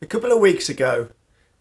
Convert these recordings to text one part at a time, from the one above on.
A couple of weeks ago,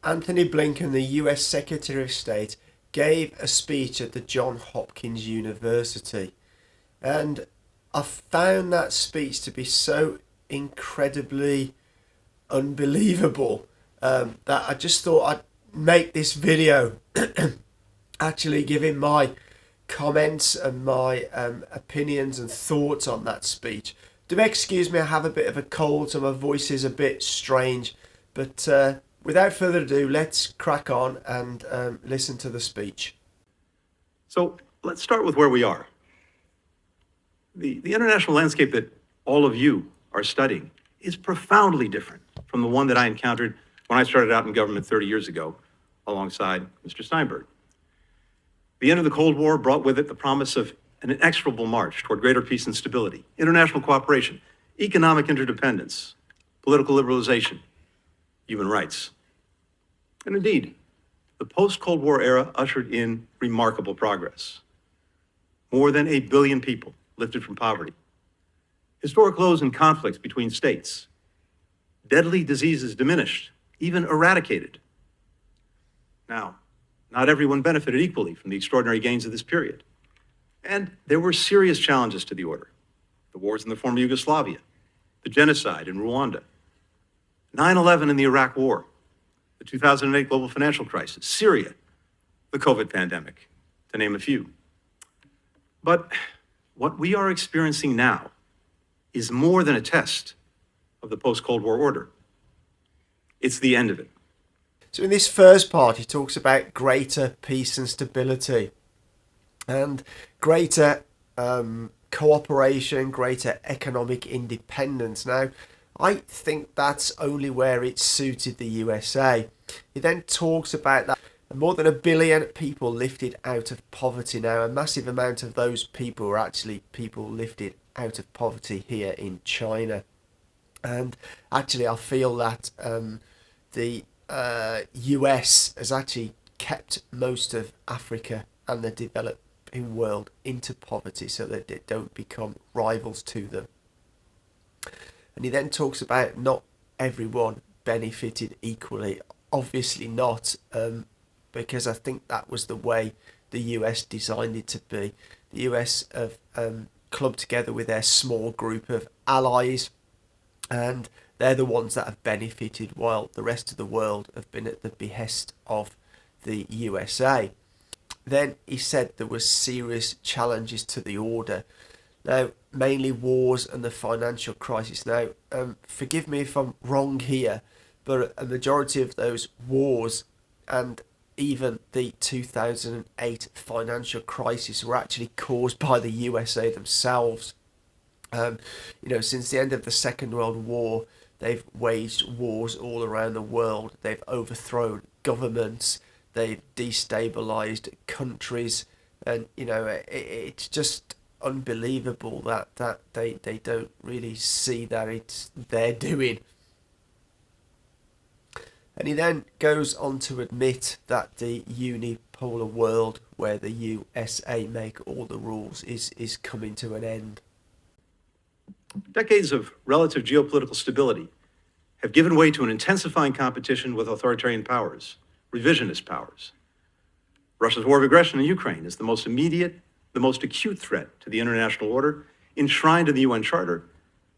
Anthony Blinken, the US Secretary of State, gave a speech at the John Hopkins University. And I found that speech to be so incredibly unbelievable that I just thought I'd make this video actually giving my comments and my opinions and thoughts on that speech. Do excuse me, I have a bit of a cold, so my voice is a bit strange. But without further ado, let's crack on and listen to the speech. So let's start with where we are. The international landscape that all of you are studying is profoundly different from the one that I encountered when I started out in government 30 years ago alongside Mr. Steinberg. The end of the Cold War brought with it the promise of an inexorable march toward greater peace and stability, international cooperation, economic interdependence, political liberalization, human rights. And indeed, the post-Cold War era ushered in remarkable progress. More than 8 billion people lifted from poverty. Historic lows in conflicts between states. Deadly diseases diminished, even eradicated. Now, not everyone benefited equally from the extraordinary gains of this period. And there were serious challenges to the order. The wars in the former Yugoslavia, the genocide in Rwanda, 9/11 in the Iraq War, the 2008 global financial crisis, Syria, the COVID pandemic, to name a few. But what we are experiencing now is more than a test of the post-Cold War order. It's the end of it. So in this first part, he talks about greater peace and stability and greater cooperation, greater economic independence. Now, I think that's only where it suited the USA. He then talks about that more than 1 billion people lifted out of poverty. Now, a massive amount of those people are actually people lifted out of poverty here in China. And actually, I feel that the US has actually kept most of Africa and the developing world into poverty so that they don't become rivals to them. And he then talks about not everyone benefited equally. Obviously not, because I think that was the way the US designed it to be. The US have clubbed together with their small group of allies, and they're the ones that have benefited while the rest of the world have been at the behest of the USA. Then he said there were serious challenges to the order. Now, mainly wars and the financial crisis. Now, forgive me if I'm wrong here, but a majority of those wars and even the 2008 financial crisis were actually caused by the USA themselves. Since the end of the Second World War, they've waged wars all around the world. They've overthrown governments. They've destabilized countries. And, it's just unbelievable that they don't really see that it's their doing. And he then goes on to admit that the unipolar world where the USA make all the rules is coming to an end. Decades of relative geopolitical stability have given way to an intensifying competition with authoritarian powers, revisionist powers. Russia's war of aggression in Ukraine is the most immediate, the most acute threat to the international order enshrined in the UN Charter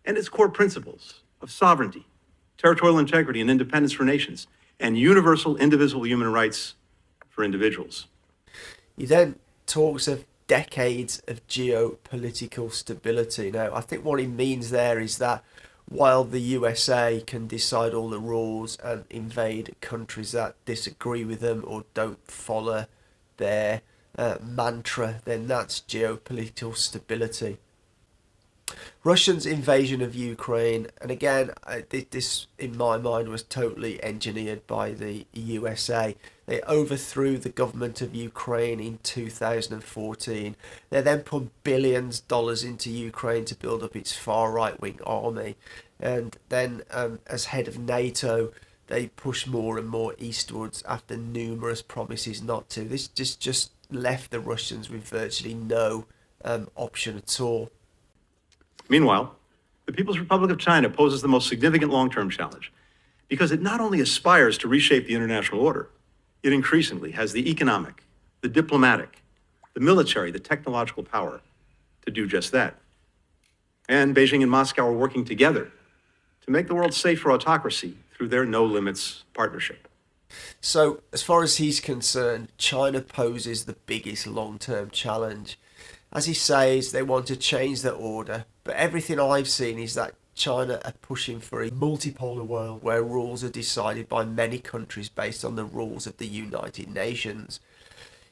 and its core principles of sovereignty, territorial integrity and independence for nations, and universal indivisible human rights for individuals. He then talks of decades of geopolitical stability. Now, I think what he means there is that while the USA can decide all the rules and invade countries that disagree with them or don't follow their mantra, then that's geopolitical stability. Russia's invasion of Ukraine, and again, this in my mind was totally engineered by the USA. They overthrew the government of Ukraine in 2014. They then put billions of dollars into Ukraine to build up its far right-wing army. And then as head of NATO, they push more and more eastwards after numerous promises not to. This just left the Russians with virtually no option at all. Meanwhile, the People's Republic of China poses the most significant long-term challenge. because it not only aspires to reshape the international order, it increasingly has the economic, the diplomatic, the military, the technological power to do just that. And Beijing and Moscow are working together to make the world safe for autocracy through their no-limits partnership. So, as far as he's concerned, China poses the biggest long-term challenge. As he says, they want to change the order, but everything I've seen is that China are pushing for a multipolar world where rules are decided by many countries based on the rules of the United Nations.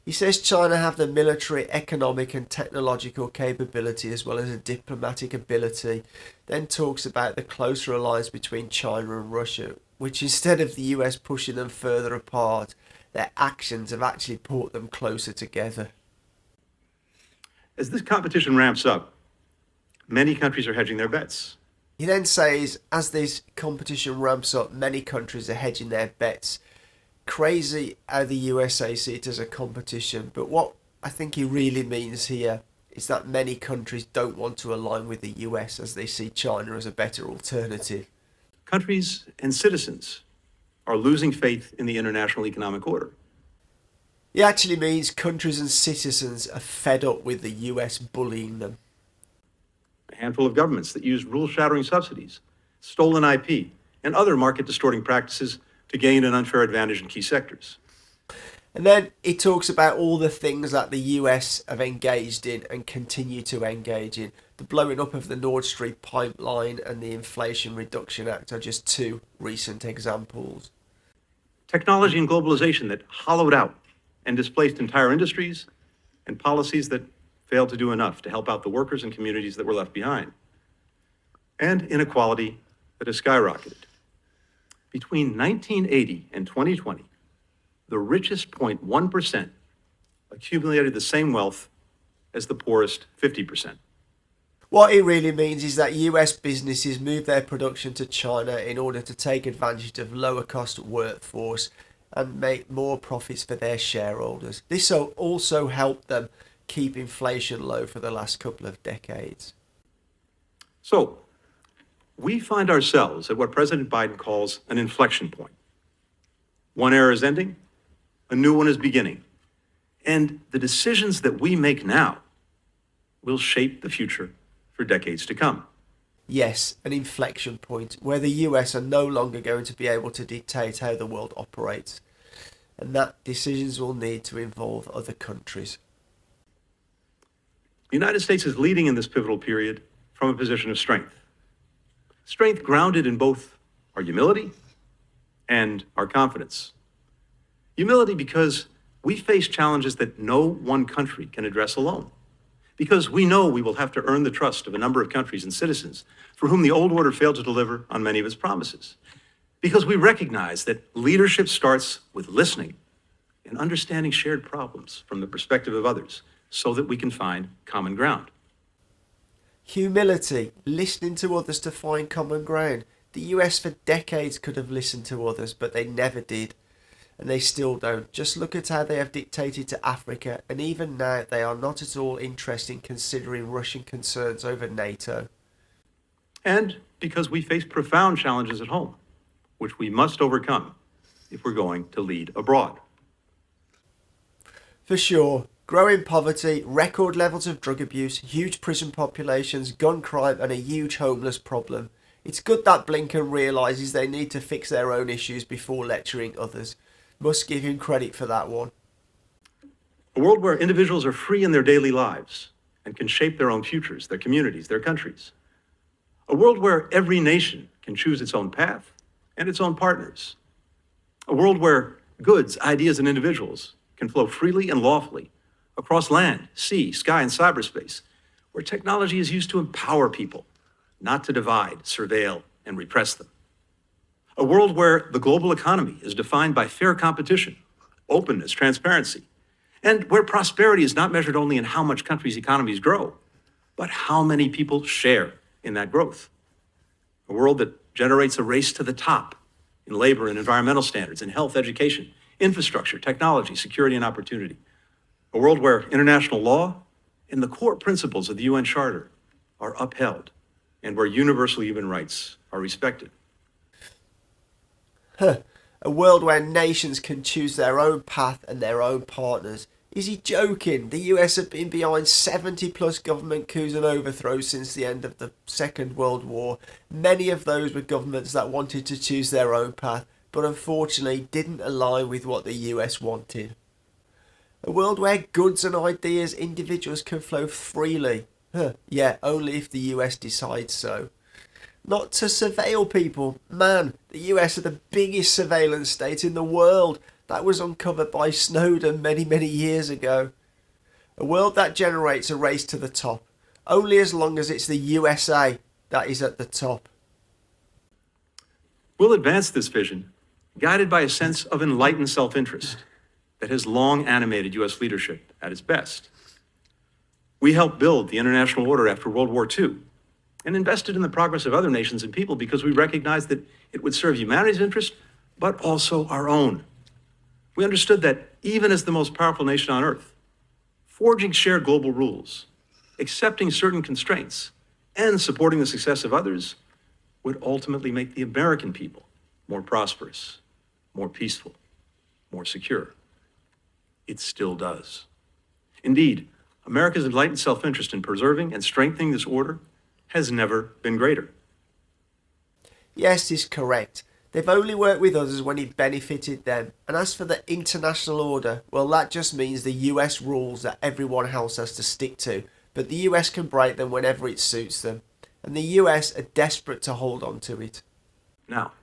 He says China have the military, economic and technological capability as well as a diplomatic ability, then talks about the closer alliance between China and Russia, which instead of the US pushing them further apart, their actions have actually brought them closer together. As this competition ramps up, many countries are hedging their bets. He then says, as this competition ramps up, many countries are hedging their bets. Crazy how the USA see it as a competition, but what I think he really means here is that many countries don't want to align with the US as they see China as a better alternative. Countries and citizens are losing faith in the international economic order. He actually means countries and citizens are fed up with the US bullying them. A handful of governments that use rule-shattering subsidies, stolen IP, and other market-distorting practices to gain an unfair advantage in key sectors. And then he talks about all the things that the US have engaged in and continue to engage in. The blowing up of the Nord Stream pipeline and the Inflation Reduction Act are just two recent examples. Technology and globalization that hollowed out and displaced entire industries, and policies that failed to do enough to help out the workers and communities that were left behind. And inequality that has skyrocketed. Between 1980 and 2020, the richest 0.1% accumulated the same wealth as the poorest 50%. What it really means is that US businesses move their production to China in order to take advantage of lower cost workforce and make more profits for their shareholders. This will also help them keep inflation low for the last couple of decades. So, we find ourselves at what President Biden calls an inflection point. One era is ending, a new one is beginning. And the decisions that we make now will shape the future for decades to come. Yes, an inflection point where the US are no longer going to be able to dictate how the world operates, and that decisions will need to involve other countries. The United States is leading in this pivotal period from a position of strength. Strength grounded in both our humility and our confidence. Humility because we face challenges that no one country can address alone. Because we know we will have to earn the trust of a number of countries and citizens for whom the old order failed to deliver on many of its promises. Because we recognize that leadership starts with listening and understanding shared problems from the perspective of others so that we can find common ground. Humility, listening to others to find common ground. The US for decades could have listened to others, but they never did. And they still don't. Just look at how they have dictated to Africa, and even now they are not at all interested in considering Russian concerns over NATO. And because we face profound challenges at home, which we must overcome if we're going to lead abroad. For sure, growing poverty, record levels of drug abuse, huge prison populations, gun crime and a huge homeless problem. It's good that Blinken realises they need to fix their own issues before lecturing others. Must give him credit for that one. A world where individuals are free in their daily lives and can shape their own futures, their communities, their countries. A world where every nation can choose its own path and its own partners. A world where goods, ideas, and individuals can flow freely and lawfully across land, sea, sky, and cyberspace, where technology is used to empower people, not to divide, surveil, and repress them. A world where the global economy is defined by fair competition, openness, transparency, and where prosperity is not measured only in how much countries' economies grow, but how many people share in that growth. A world that generates a race to the top in labor and environmental standards, in health, education, infrastructure, technology, security, and opportunity. A world where international law and the core principles of the UN Charter are upheld, and where universal human rights are respected. Huh. A world where nations can choose their own path and their own partners. Is he joking? The US have been behind 70 plus government coups and overthrows since the end of the Second World War. Many of those were governments that wanted to choose their own path, but unfortunately didn't align with what the US wanted. A world where goods and ideas, individuals can flow freely. Yeah, only if the US decides so. Not to surveil people. Man, the US are the biggest surveillance state in the world. That was uncovered by Snowden many years ago. A world that generates a race to the top, only as long as it's the USA that is at the top. We'll advance this vision, guided by a sense of enlightened self-interest that has long animated US leadership at its best. We helped build the international order after World War II and invested in the progress of other nations and people because we recognized that it would serve humanity's interest, but also our own. We understood that even as the most powerful nation on earth, forging shared global rules, accepting certain constraints, and supporting the success of others would ultimately make the American people more prosperous, more peaceful, more secure. It still does. Indeed, America's enlightened self-interest in preserving and strengthening this order has never been greater. Yes, is correct. They've only worked with others when it benefited them. And as for the international order, well, that just means the US rules that everyone else has to stick to. But the US can break them whenever it suits them. And the US are desperate to hold on to it. Now,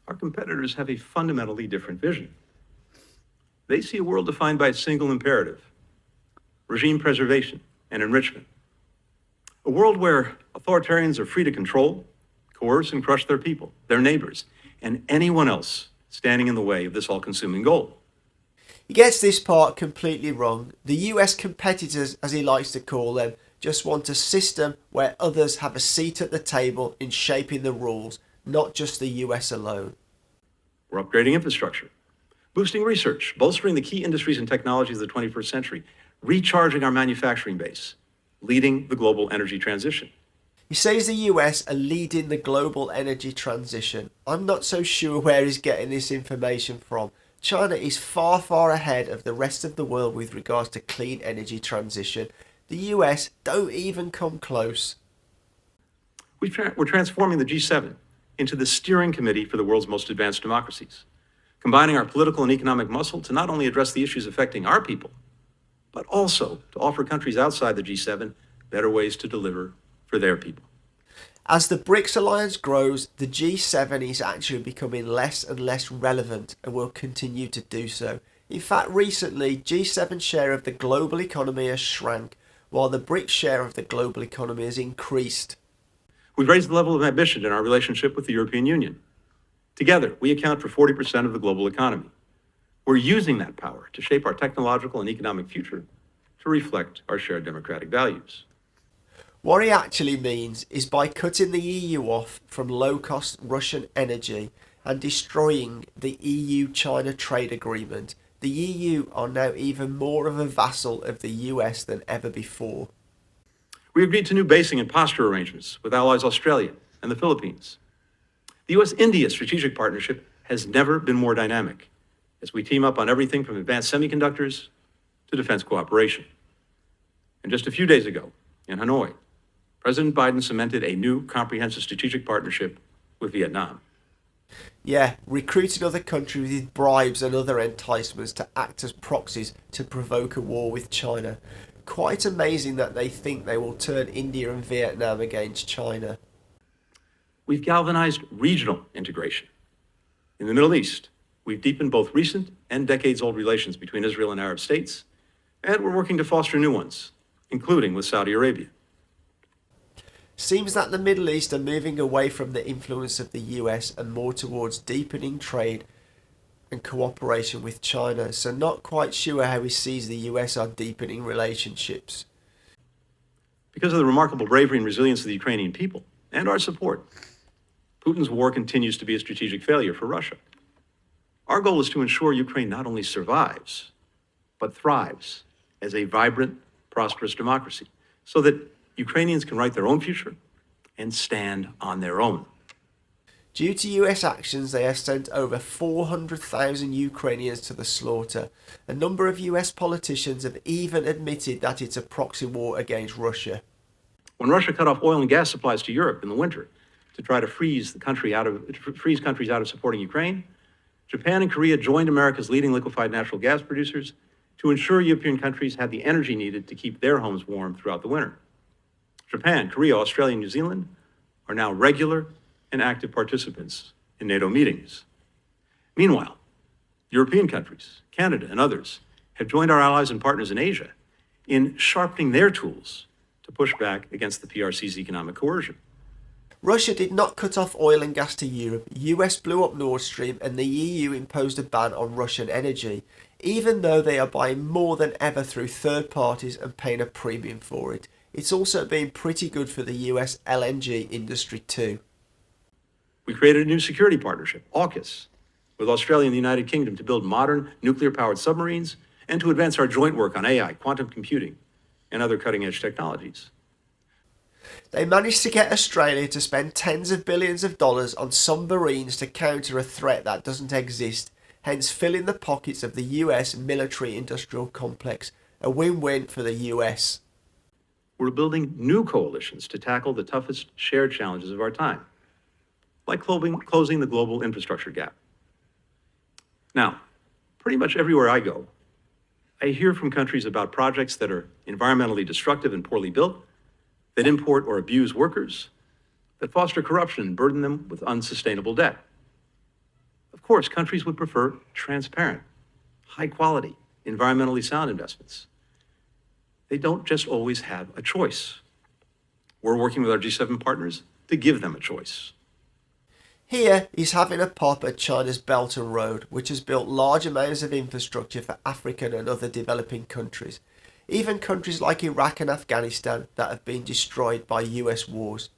our competitors have a fundamentally different vision. They see a world defined by a single imperative: regime preservation and enrichment. A world where authoritarians are free to control, coerce, and crush their people, their neighbors, and anyone else standing in the way of this all-consuming goal. He gets this part completely wrong. The US competitors, as he likes to call them, just want a system where others have a seat at the table in shaping the rules, not just the US alone. We're upgrading infrastructure, boosting research, bolstering the key industries and technologies of the 21st century, recharging our manufacturing base, leading the global energy transition. He says the US are leading the global energy transition. I'm not so sure where he's getting this information from. China is far ahead of the rest of the world with regards to clean energy transition. The US don't even come close. We're transforming the G7 into the steering committee for the world's most advanced democracies, combining our political and economic muscle to not only address the issues affecting our people, but also to offer countries outside the G7 better ways to deliver for their people. As the BRICS alliance grows, the G7 is actually becoming less and less relevant and will continue to do so. In fact, recently, G7 share of the global economy has shrank, while the BRICS share of the global economy has increased. We've raised the level of ambition in our relationship with the European Union. Together, we account for 40% of the global economy. We're using that power to shape our technological and economic future to reflect our shared democratic values. What he actually means is by cutting the EU off from low-cost Russian energy and destroying the EU-China trade agreement, the EU are now even more of a vassal of the US than ever before. We agreed to new basing and posture arrangements with allies Australia and the Philippines. The US-India strategic partnership has never been more dynamic as we team up on everything from advanced semiconductors to defense cooperation. And just a few days ago, in Hanoi, President Biden cemented a new comprehensive strategic partnership with Vietnam. Yeah, recruiting other countries with bribes and other enticements to act as proxies to provoke a war with China. Quite amazing that they think they will turn India and Vietnam against China. We've galvanized regional integration. In the Middle East, we've deepened both recent and decades-old relations between Israel and Arab states, and we're working to foster new ones, including with Saudi Arabia. Seems that the Middle East are moving away from the influence of the US and more towards deepening trade and cooperation with China, so not quite sure how he sees the US are deepening relationships. Because of the remarkable bravery and resilience of the Ukrainian people and our support, Putin's war continues to be a strategic failure for Russia. Our goal is to ensure Ukraine not only survives, but thrives as a vibrant, prosperous democracy, so that Ukrainians can write their own future and stand on their own. Due to US actions, they have sent over 400,000 Ukrainians to the slaughter. A number of US politicians have even admitted that it's a proxy war against Russia. When Russia cut off oil and gas supplies to Europe in the winter to try to freeze countries out of supporting Ukraine, Japan and Korea joined America's leading liquefied natural gas producers to ensure European countries had the energy needed to keep their homes warm throughout the winter. Japan, Korea, Australia, and New Zealand are now regular and active participants in NATO meetings. Meanwhile, European countries, Canada, and others have joined our allies and partners in Asia in sharpening their tools to push back against the PRC's economic coercion. Russia did not cut off oil and gas to Europe. US blew up Nord Stream and the EU imposed a ban on Russian energy, even though they are buying more than ever through third parties and paying a premium for it. It's also been pretty good for the US LNG industry too. We created a new security partnership, AUKUS, with Australia and the United Kingdom to build modern nuclear-powered submarines and to advance our joint work on AI, quantum computing, and other cutting-edge technologies. They managed to get Australia to spend tens of billions of dollars on submarines to counter a threat that doesn't exist, hence filling the pockets of the US military-industrial complex. A win-win for the US. We're building new coalitions to tackle the toughest shared challenges of our time, like closing the global infrastructure gap. Now, pretty much everywhere I go, I hear from countries about projects that are environmentally destructive and poorly built, that import or abuse workers, that foster corruption and burden them with unsustainable debt. Of course, countries would prefer transparent, high-quality, environmentally sound investments. They don't just always have a choice. We're working with our G7 partners to give them a choice. Here, he's having a pop at China's Belt and Road, which has built large amounts of infrastructure for African and other developing countries, even countries like Iraq and Afghanistan that have been destroyed by US wars.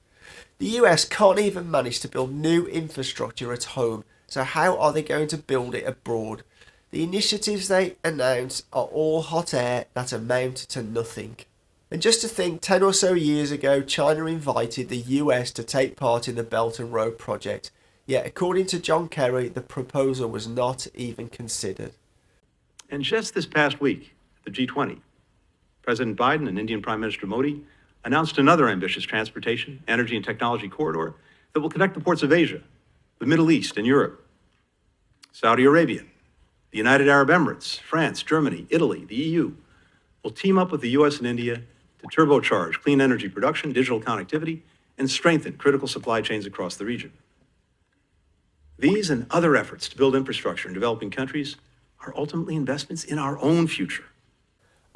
The US can't even manage to build new infrastructure at home, so how are they going to build it abroad? The initiatives they announce are all hot air that amount to nothing. And just to think, 10 or so years ago, China invited the US to take part in the Belt and Road project. Yet, according to John Kerry, the proposal was not even considered. And just this past week, at the G20, President Biden and Indian Prime Minister Modi announced another ambitious transportation, energy, and technology corridor that will connect the ports of Asia, the Middle East, and Europe. Saudi Arabia, the United Arab Emirates, France, Germany, Italy, the EU will team up with the US and India to turbocharge clean energy production, digital connectivity, and strengthen critical supply chains across the region. These and other efforts to build infrastructure in developing countries are ultimately investments in our own future.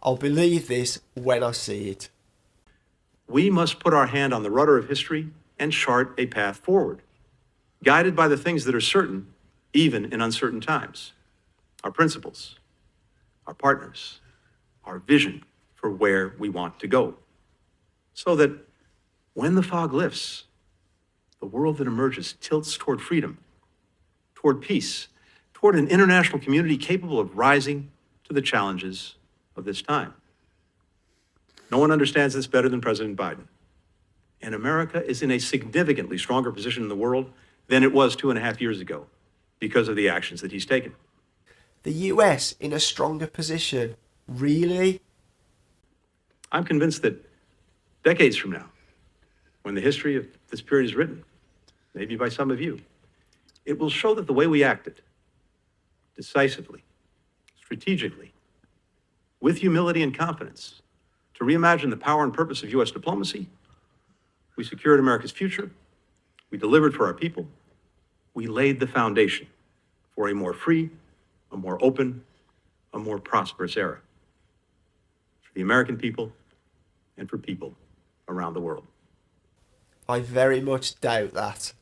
I'll believe this when I see it. We must put our hand on the rudder of history and chart a path forward, guided by the things that are certain, even in uncertain times. Our principles, our partners, our vision for where we want to go. So that when the fog lifts, the world that emerges tilts toward freedom, toward peace, toward an international community capable of rising to the challenges of this time. No one understands this better than President Biden. And America is in a significantly stronger position in the world than it was 2.5 years ago because of the actions that he's taken. The US in a stronger position? Really? I'm convinced that decades from now, when the history of this period is written, maybe by some of you, it will show that the way we acted, decisively, strategically, with humility and confidence, to reimagine the power and purpose of US diplomacy, we secured America's future, we delivered for our people, we laid the foundation for a more free, a more open, a more prosperous era for the American people and for people around the world. I very much doubt that.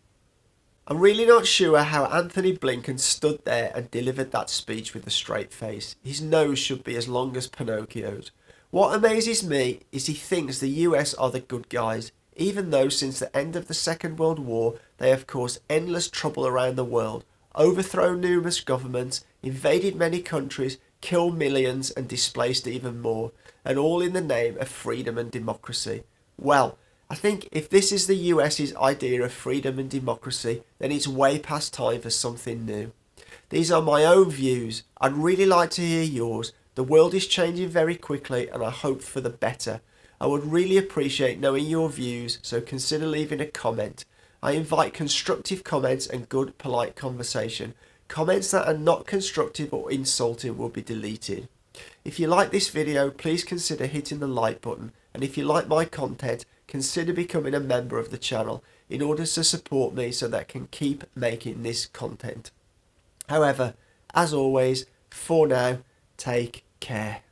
I'm really not sure how Anthony Blinken stood there and delivered that speech with a straight face. His nose should be as long as Pinocchio's. What amazes me is he thinks the US are the good guys, even though since the end of the Second World War they have caused endless trouble around the world, overthrown numerous governments, invaded many countries, killed millions and displaced even more, and all in the name of freedom and democracy. Well, I think if this is the US's idea of freedom and democracy, then it's way past time for something new. These are my own views. I'd really like to hear yours. The world is changing very quickly and I hope for the better. I would really appreciate knowing your views, so consider leaving a comment. I invite constructive comments and good, polite conversation. Comments that are not constructive or insulting will be deleted. If you like this video, please consider hitting the like button, and if you like my content, consider becoming a member of the channel in order to support me so that I can keep making this content. However, as always, for now, take care.